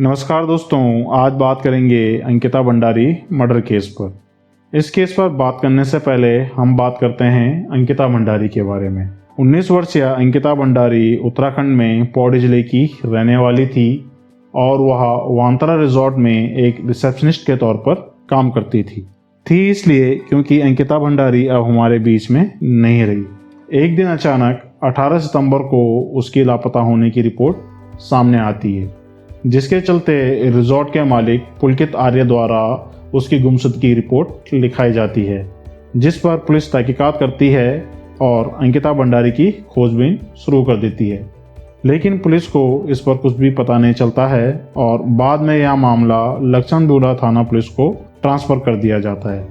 नमस्कार दोस्तों, आज बात करेंगे अंकिता भंडारी मर्डर केस पर। इस केस पर बात करने से पहले हम बात करते हैं अंकिता भंडारी के बारे में। 19 वर्षीय अंकिता भंडारी उत्तराखंड में पौड़ी जिले की रहने वाली थी और वह वांतरा रिजॉर्ट में एक रिसेप्शनिस्ट के तौर पर काम करती थी इसलिए क्योंकि अंकिता भंडारी अब हमारे बीच में नहीं रही। एक दिन अचानक 18 सितंबर को उसकी लापता होने की रिपोर्ट सामने आती है, जिसके चलते रिजॉर्ट के मालिक पुलकित आर्य द्वारा उसकी गुमशुदगी की रिपोर्ट लिखाई जाती है, जिस पर पुलिस तहकीकात करती है और अंकिता भंडारी की खोजबीन शुरू कर देती है। लेकिन पुलिस को इस पर कुछ भी पता नहीं चलता है और बाद में यह मामला लक्ष्मण झूला थाना पुलिस को ट्रांसफर कर दिया जाता है,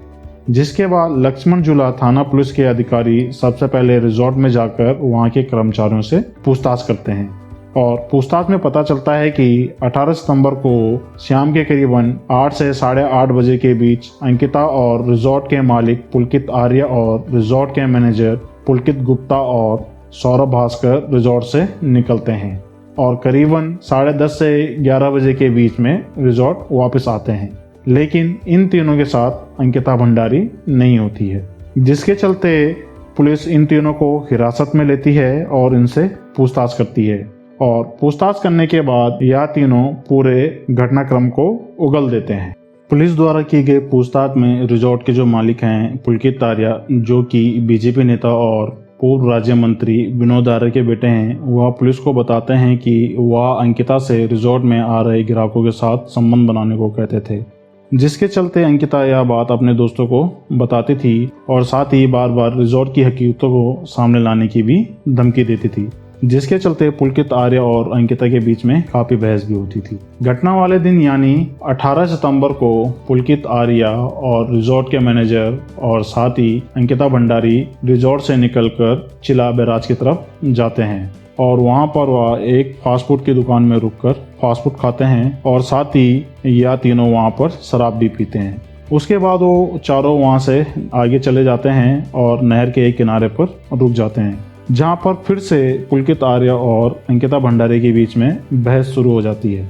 जिसके बाद लक्ष्मण झूला थाना पुलिस के अधिकारी सबसे पहले रिजॉर्ट में जाकर वहां के कर्मचारियों से पूछताछ करते हैं और पूछताछ में पता चलता है कि 18 सितंबर को शाम के करीबन 8 से 8:30 बजे के बीच अंकिता और रिजॉर्ट के मालिक पुलकित आर्य और रिजॉर्ट के मैनेजर पुलकित गुप्ता और सौरभ भास्कर रिजॉर्ट से निकलते हैं और करीबन 10:30 से 11 बजे के बीच में रिजॉर्ट वापस आते हैं। लेकिन इन तीनों के साथ अंकिता भंडारी नहीं होती है, जिसके चलते पुलिस इन तीनों को हिरासत में लेती है और इनसे पूछताछ करती है और पूछताछ करने के बाद यह तीनों पूरे घटनाक्रम को उगल देते हैं। पुलिस द्वारा की गई पूछताछ में रिजॉर्ट के जो मालिक हैं पुलकित आर्य, जो कि बीजेपी नेता और पूर्व राज्य मंत्री विनोद आर्य के बेटे हैं, वह पुलिस को बताते हैं कि वह अंकिता से रिजॉर्ट में आ रहे ग्राहकों के साथ संबंध बनाने को कहते थे, जिसके चलते अंकिता यह बात अपने दोस्तों को बताती थी और साथ ही बार बार रिजॉर्ट की हकीकतों को सामने लाने की भी धमकी देती थी, जिसके चलते पुलकित आर्य और अंकिता के बीच में काफी बहस भी होती थी। घटना वाले दिन यानी 18 सितंबर को पुलकित आर्य और रिजॉर्ट के मैनेजर और साथ ही अंकिता भंडारी रिजॉर्ट से निकलकर चिला बैराज की तरफ जाते हैं और वहां पर वह एक फास्ट फूड की दुकान में रुककर फास्ट फूड खाते हैं और साथ ही यह तीनों वहां पर शराब भी पीते हैं। उसके बाद वो चारों वहां से आगे चले जाते हैं और नहर के एक किनारे पर रुक जाते हैं, जहां पर फिर से पुलकित आर्य और अंकिता भंडारी के बीच में बहस शुरू हो जाती है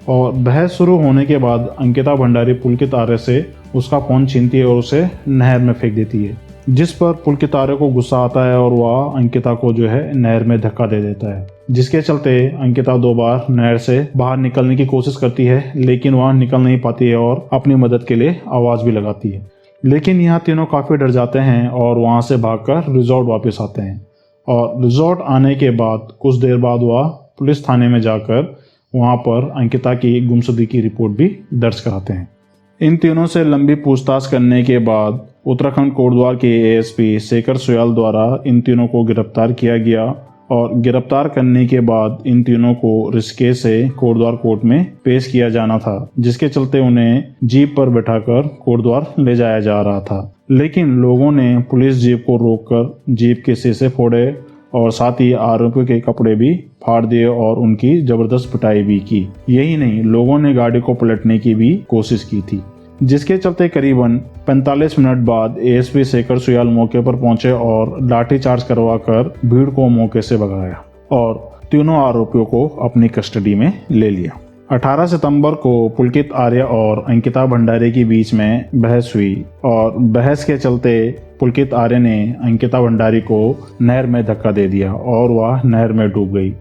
और बहस शुरू होने के बाद अंकिता भंडारी पुलकित आर्य से उसका फोन छीनती है और उसे नहर में फेंक देती है, जिस पर पुलकित आर्य को गुस्सा आता है और वह अंकिता को नहर में धक्का दे देता है, जिसके चलते अंकिता 2 बार नहर से बाहर निकलने की कोशिश करती है, लेकिन वह निकल नहीं पाती है और अपनी मदद के लिए आवाज भी लगाती है। लेकिन यहाँ तीनों काफी डर जाते हैं और वहां से भागकर रिजॉर्ट वापस आते हैं और रिजॉर्ट आने के बाद कुछ देर बाद वह पुलिस थाने में जाकर वहां पर अंकिता की गुमशुदगी की रिपोर्ट भी दर्ज कराते हैं। इन तीनों से लंबी पूछताछ करने के बाद उत्तराखंड कोटद्वार के एएसपी शेखर सोयाल द्वारा इन तीनों को गिरफ्तार किया गया और गिरफ्तार करने के बाद इन तीनों को ऋषिकेश से कोटद्वार कोर्ट में पेश किया जाना था, जिसके चलते उन्हें जीप पर बैठाकर कोटद्वार ले जाया जा रहा था। लेकिन लोगों ने पुलिस जीप को रोककर जीप के शीशे फोड़े और साथ ही आरोपियों के कपड़े भी फाड़ दिए और उनकी जबरदस्त पिटाई भी की। यही नहीं, लोगों ने गाड़ी को पलटने की भी कोशिश की थी, जिसके चलते करीबन 45 मिनट बाद एएसपी शेखर सोयाल मौके पर पहुंचे और लाठीचार्ज करवाकर भीड़ को मौके से भगाया और तीनों आरोपियों को अपनी कस्टडी में ले लिया। 18 सितंबर को पुलकित आर्य और अंकिता भंडारी के बीच में बहस हुई और बहस के चलते पुलकित आर्य ने अंकिता भंडारी को नहर में धक्का दे दिया और वह नहर में डूब गई,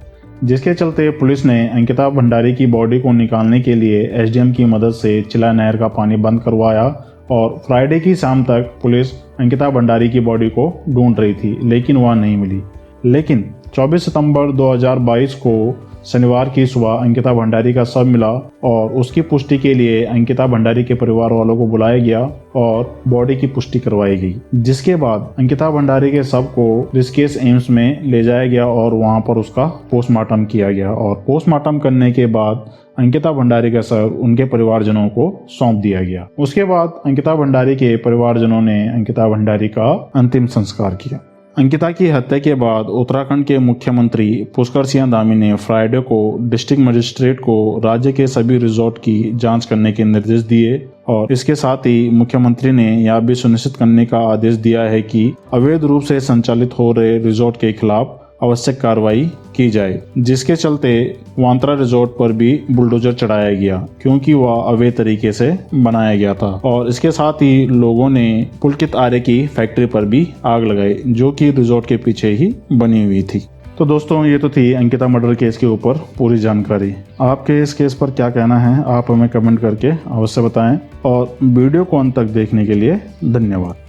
जिसके चलते पुलिस ने अंकिता भंडारी की बॉडी को निकालने के लिए एसडीएम की मदद से चिला नहर का पानी बंद करवाया और फ्राइडे की शाम तक पुलिस अंकिता भंडारी की बॉडी को ढूंढ रही थी, लेकिन वह नहीं मिली। लेकिन 24 सितंबर 2022 को शनिवार की सुबह अंकिता भंडारी का शव मिला और उसकी पुष्टि के लिए अंकिता भंडारी के परिवार वालों को बुलाया गया और बॉडी की पुष्टि करवाई गई, जिसके बाद अंकिता भंडारी के शव को ऋषिकेश एम्स में ले जाया गया और वहां पर उसका पोस्टमार्टम किया गया और पोस्टमार्टम करने के बाद अंकिता भंडारी का शव उनके परिवारजनों को सौंप दिया गया। उसके बाद अंकिता भंडारी के परिवारजनों ने अंकिता भंडारी का अंतिम संस्कार किया। अंकिता की हत्या के बाद उत्तराखंड के मुख्यमंत्री पुष्कर सिंह धामी ने फ्राइडे को डिस्ट्रिक्ट मजिस्ट्रेट को राज्य के सभी रिजॉर्ट की जांच करने के निर्देश दिए और इसके साथ ही मुख्यमंत्री ने यह भी सुनिश्चित करने का आदेश दिया है कि अवैध रूप से संचालित हो रहे रिजॉर्ट के खिलाफ आवश्यक कार्रवाई की जाए, जिसके चलते वांत्रा रिजॉर्ट पर भी बुलडोजर चढ़ाया गया क्योंकि वह अवैध तरीके से बनाया गया था। और इसके साथ ही लोगों ने पुलकित आर्य की फैक्ट्री पर भी आग लगाई जो कि रिजॉर्ट के पीछे ही बनी हुई थी। तो दोस्तों, ये तो थी अंकिता मर्डर केस के ऊपर पूरी जानकारी। आपके इस केस पर क्या कहना है आप हमें कमेंट करके अवश्य बताएं और वीडियो को अंत तक देखने के लिए धन्यवाद।